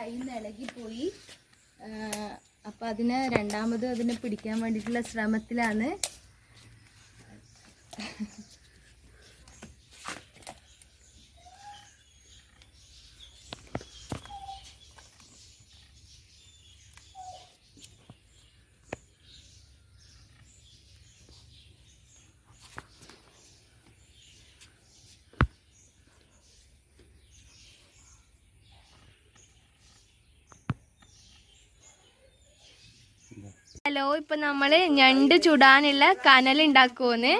കയ്യിൽ നിന്ന് ഇളകിപ്പോയി. അപ്പം അതിനെ രണ്ടാമത് അതിനെ പിടിക്കാൻ വേണ്ടിയിട്ടുള്ള ശ്രമത്തിലാണ്. ഹലോ, ഇപ്പൊ നമ്മള് ഞണ്ട് ചുടാനുള്ള കനൽ ഉണ്ടാക്കുമെന്ന്.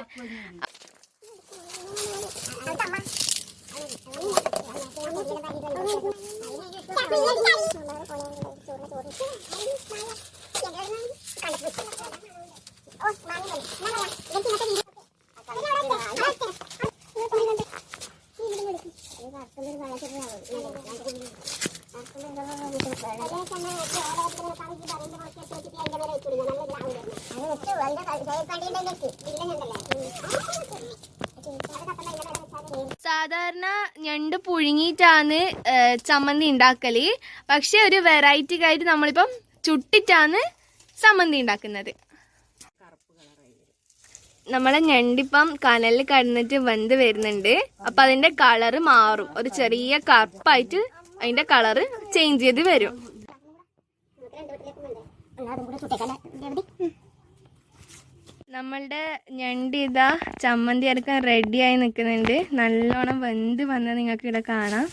സാധാരണ ഞണ്ട് പുഴുങ്ങിയിട്ടാണ് ചമ്മന്തി ഉണ്ടാക്കല്. പക്ഷെ ഒരു വെറൈറ്റി ആയിട്ട് നമ്മളിപ്പം ചുട്ടിട്ടാണ് ചമ്മന്തി ഉണ്ടാക്കുന്നത്. നമ്മളെ ഞണ്ടിപ്പം കനലിൽ കടന്നിട്ട് വെന്ത് വരുന്നുണ്ട്. അപ്പൊ അതിന്റെ കളറ് മാറും. ഒരു ചെറിയ കറുപ്പായിട്ട് അതിന്റെ കളറ് ചേഞ്ച് ചെയ്ത് വരും. നമ്മളുടെ ഞണ്ട് ഇതാ ചമ്മന്തി അരക്കാൻ റെഡിയായി നിൽക്കുന്നുണ്ട്. നല്ലോണം വെന്ത് വന്ന് നിങ്ങൾക്ക് ഇവിടെ കാണാം.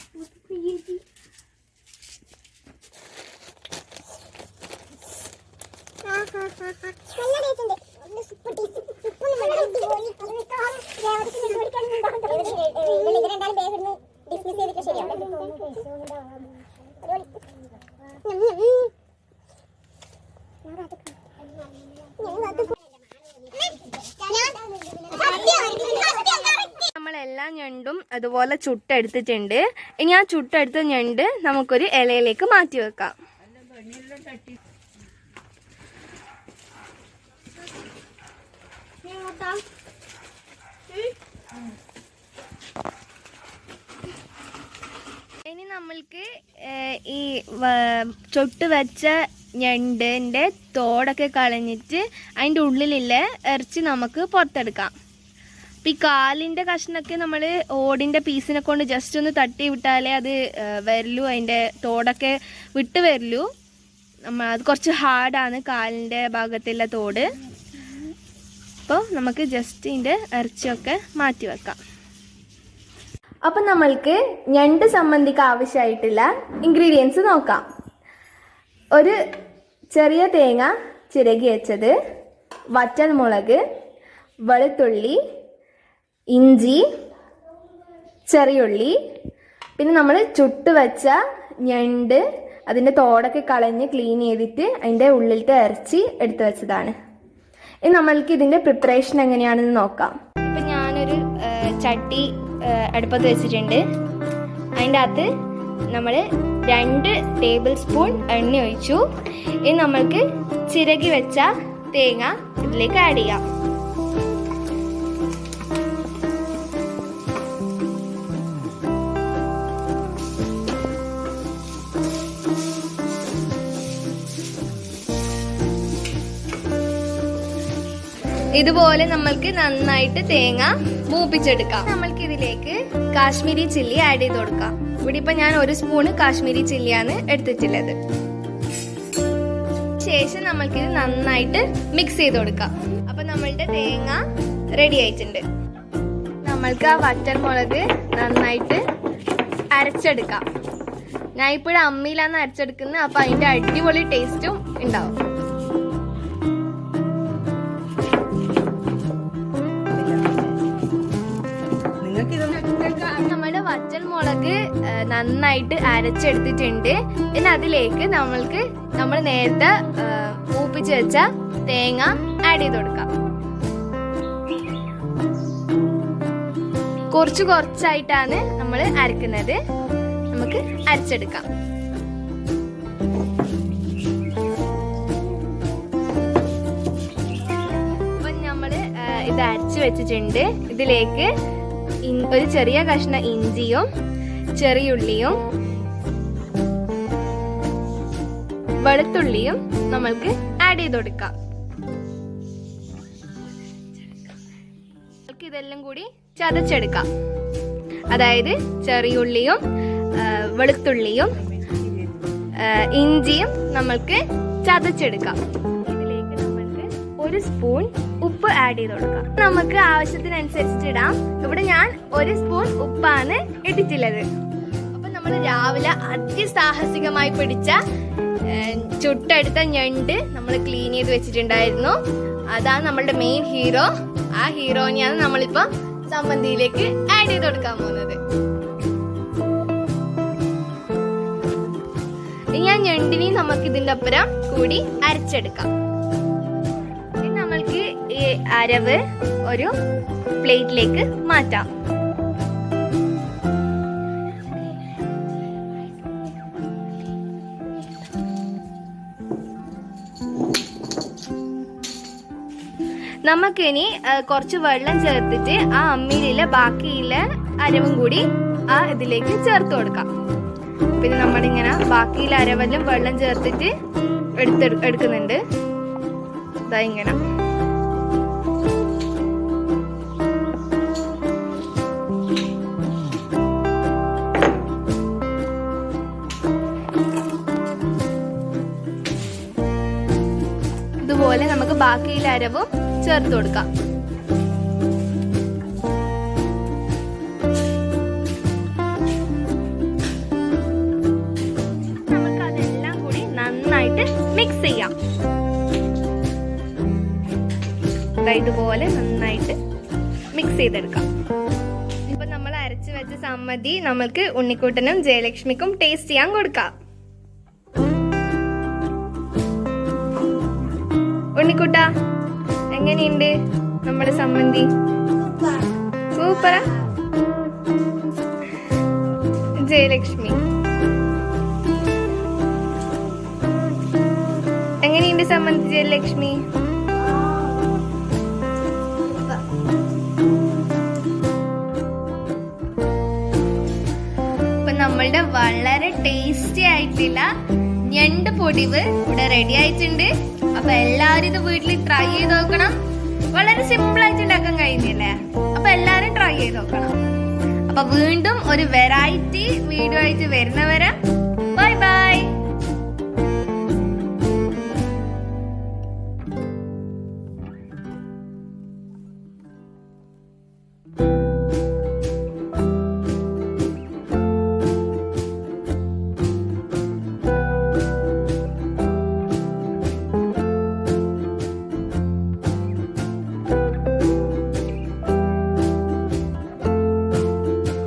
നമ്മളെല്ലാ ഞണ്ടും അതുപോലെ ചുട്ടെടുത്തിട്ടുണ്ട്. ഇനി ആ ചുട്ടെടുത്ത ഞണ്ട് നമുക്കൊരു ഇലയിലേക്ക് മാറ്റി വെക്കാം. ഇനി നമ്മൾക്ക് ഈ ചുട്ട് വെച്ച ഞണ്ടിൻ്റെ തോടൊക്കെ കളഞ്ഞിട്ട് അതിൻ്റെ ഉള്ളിലുള്ള ഇറച്ചി നമുക്ക് പുറത്തെടുക്കാം. അപ്പം ഈ കാലിൻ്റെ കഷ്ണമൊക്കെ നമ്മൾ ഓടിൻ്റെ പീസിനെ കൊണ്ട് ജസ്റ്റ് ഒന്ന് തട്ടി വിട്ടാലേ അത് വരലൂ, അതിൻ്റെ തോടൊക്കെ വിട്ട് വരലൂ. അത് കുറച്ച് ഹാർഡാണ് കാലിൻ്റെ ഭാഗത്തുള്ള തോട്. അപ്പോൾ നമുക്ക് ജസ്റ്റ് ഇതിൻ്റെ ഇറച്ചിയൊക്കെ മാറ്റി വെക്കാം. അപ്പം നമ്മൾക്ക് ഞണ്ട് ചമ്മന്തിക്ക് ആവശ്യമായിട്ടുള്ള ഇൻഗ്രീഡിയൻസ് നോക്കാം. ഒരു ചെറിയ തേങ്ങ ചിരകി വെച്ചത്, വറ്റൽമുളക്, വെളുത്തുള്ളി, ഇഞ്ചി, ചെറിയുള്ളി, പിന്നെ നമ്മൾ ചുട്ട് വെച്ച ഞണ്ട് അതിൻ്റെ തോടൊക്കെ കളഞ്ഞ് ക്ലീൻ ചെയ്തിട്ട് അതിൻ്റെ ഉള്ളിലത്തെ ഇറച്ചി എടുത്തു വെച്ചതാണ്. ഇനി നമ്മൾക്ക് ഇതിൻ്റെ പ്രിപ്പറേഷൻ എങ്ങനെയാണെന്ന് നോക്കാം. ഇപ്പം ഞാനൊരു ചട്ടി അടുപ്പത്ത് വെച്ചിട്ടുണ്ട്. അതിൻ്റെ അകത്ത് നമ്മൾ 2 ടേബിൾ സ്പൂൺ എണ്ണ ഒഴിച്ചു. ഇനി നമ്മൾക്ക് ചിരകി വെച്ച തേങ്ങ ഇതിലേക്ക് ആഡ് ചെയ്യാം. ഇതുപോലെ നമ്മൾക്ക് നന്നായിട്ട് തേങ്ങ മൂപ്പിച്ചെടുക്കാം. നമ്മൾക്ക് ഇതിലേക്ക് കാശ്മീരി ചില്ലി ആഡ് ചെയ്ത് കൊടുക്കാം. ഇവിടെ ഇപ്പൊ ഞാൻ 1 സ്പൂണ് കാശ്മീരി ചില്ലിയാണ് എടുത്തിട്ടുള്ളത്. ശേഷം നമ്മൾക്കിത് നന്നായിട്ട് മിക്സ് ചെയ്ത് കൊടുക്കാം. അപ്പൊ നമ്മളുടെ തേങ്ങ റെഡി ആയിട്ടുണ്ട്. നമ്മൾക്ക് ആ വറ്റൽമുളക് നന്നായിട്ട് അരച്ചെടുക്കാം. ഞാൻ ഇപ്പോഴും അമ്മിയിലാണ് അരച്ചെടുക്കുന്നത്. അപ്പൊ അതിന്റെ അടിപൊളി ടേസ്റ്റും ഉണ്ടാവും. നമ്മുടെ വറ്റൽമുളക് നന്നായിട്ട് അരച്ചെടുത്തിട്ടുണ്ട്. ഇനി അതിലേക്ക് നമ്മൾ നേരത്തെ മൂപ്പിച്ച് വെച്ച തേങ്ങ ആഡ് ചെയ്ത് കൊടുക്കാം. കുറച്ചായിട്ടാണ് നമ്മൾ അരക്കുന്നത്. നമുക്ക് അരച്ചെടുക്കാം. അപ്പം നമ്മൾ ഇത് അരച്ച് വെച്ചിട്ടുണ്ട്. ഇതിലേക്ക് ഒരു ചെറിയ കഷ്ണം ഇഞ്ചിയും ചെറിയുള്ളിയും വെളുത്തുള്ളിയും നമ്മൾക്ക് ആഡ് ചെയ്ത് കൊടുക്കാം. ഇതെല്ലാം കൂടി ചതച്ചെടുക്കാം. അതായത് ചെറിയുള്ളിയും വെളുത്തുള്ളിയും ഇഞ്ചിയും നമ്മൾക്ക് ചതച്ചെടുക്കാം. ഇതിലേക്ക് നമ്മൾക്ക് 1 സ്പൂൺ ഉപ്പ് ആഡ് ചെയ്ത് കൊടുക്കാം. നമുക്ക് ആവശ്യത്തിനനുസരിച്ചിട്ട് ഇടാം. ഇവിടെ ഞാൻ 1 സ്പൂൺ ഉപ്പാണ് ഇട്ടിട്ടുള്ളത്. അപ്പൊ നമ്മൾ രാവിലെ അതിസാഹസികമായി പിടിച്ച ചുട്ടെടുത്ത ഞണ്ട് നമ്മൾ ക്ലീൻ ചെയ്ത് വെച്ചിട്ടുണ്ടായിരുന്നു. അതാണ് നമ്മളുടെ മെയിൻ ഹീറോ. ആ ഹീറോനെയാണ് നമ്മളിപ്പോ ചമ്മന്തിയിലേക്ക് ആഡ് ചെയ്ത് കൊടുക്കാൻ പോകുന്നത്. ഇനി ആ ഞണ്ടിനെ നമുക്ക് ഇതിന്റെ ഒപ്പം കൂടി അരച്ചെടുക്കാം. ഇനി നമ്മൾക്ക് ഈ അരവ് ഒരു പ്ലേറ്റിലേക്ക് മാറ്റാം. നമുക്കിനി കുറച്ച് വെള്ളം ചേർത്തിട്ട് ആ അമ്മിയിലെ ബാക്കിയുള്ള അരവും കൂടി ആ ഇതിലേക്ക് ചേർത്ത് കൊടുക്കാം. പിന്നെ നമ്മളിങ്ങനെ ബാക്കിയുള്ള അരവെല്ലാം വെള്ളം ചേർത്തിട്ട് എടുക്കുന്നുണ്ട്. ഇതാ ഇങ്ങനെ. ഇതുപോലെ നമുക്ക് ബാക്കിയുള്ള അരവും ചേർത്ത് കൊടുക്കാം. നമുക്ക് അതെല്ലാം കൂടി നന്നായിട്ട് മിക്സ് ചെയ്യാം. ഇതുപോലെ നന്നായിട്ട് മിക്സ് ചെയ്തെടുക്കാം. ഇപ്പൊ നമ്മൾ അരച്ചു വെച്ച സമ്മതി നമ്മൾക്ക് ഉണ്ണിക്കുട്ടനും ജയലക്ഷ്മിക്കും ടേസ്റ്റ് ചെയ്യാൻ കൊടുക്കാം. ഉണ്ണിക്കുട്ട, എങ്ങനെയുണ്ട് നമ്മുടെ സമ്മന്തി? സൂപ്പറാ. ജയലക്ഷ്മി, എങ്ങനെയുണ്ട് സമ്മന്തി ജയലക്ഷ്മി? ഇപ്പൊ നമ്മളുടെ വളരെ ടേസ്റ്റി ആയിട്ടുള്ള ഞണ്ട് പൊടിവ് ഇവിടെ റെഡി ആയിട്ടുണ്ട്. അപ്പൊ എല്ലാരും ഇത് വീട്ടിൽ ട്രൈ ചെയ്ത് നോക്കണം. വളരെ സിമ്പിൾ ആയിട്ട് ഉണ്ടാക്കാൻ കഴിയുന്നില്ലേ? അപ്പൊ എല്ലാരും ട്രൈ ചെയ്ത് നോക്കണം. അപ്പൊ വീണ്ടും ഒരു വെറൈറ്റി വീഡിയോ ആയിട്ട് വരുന്നവരെ ബൈ ബൈ.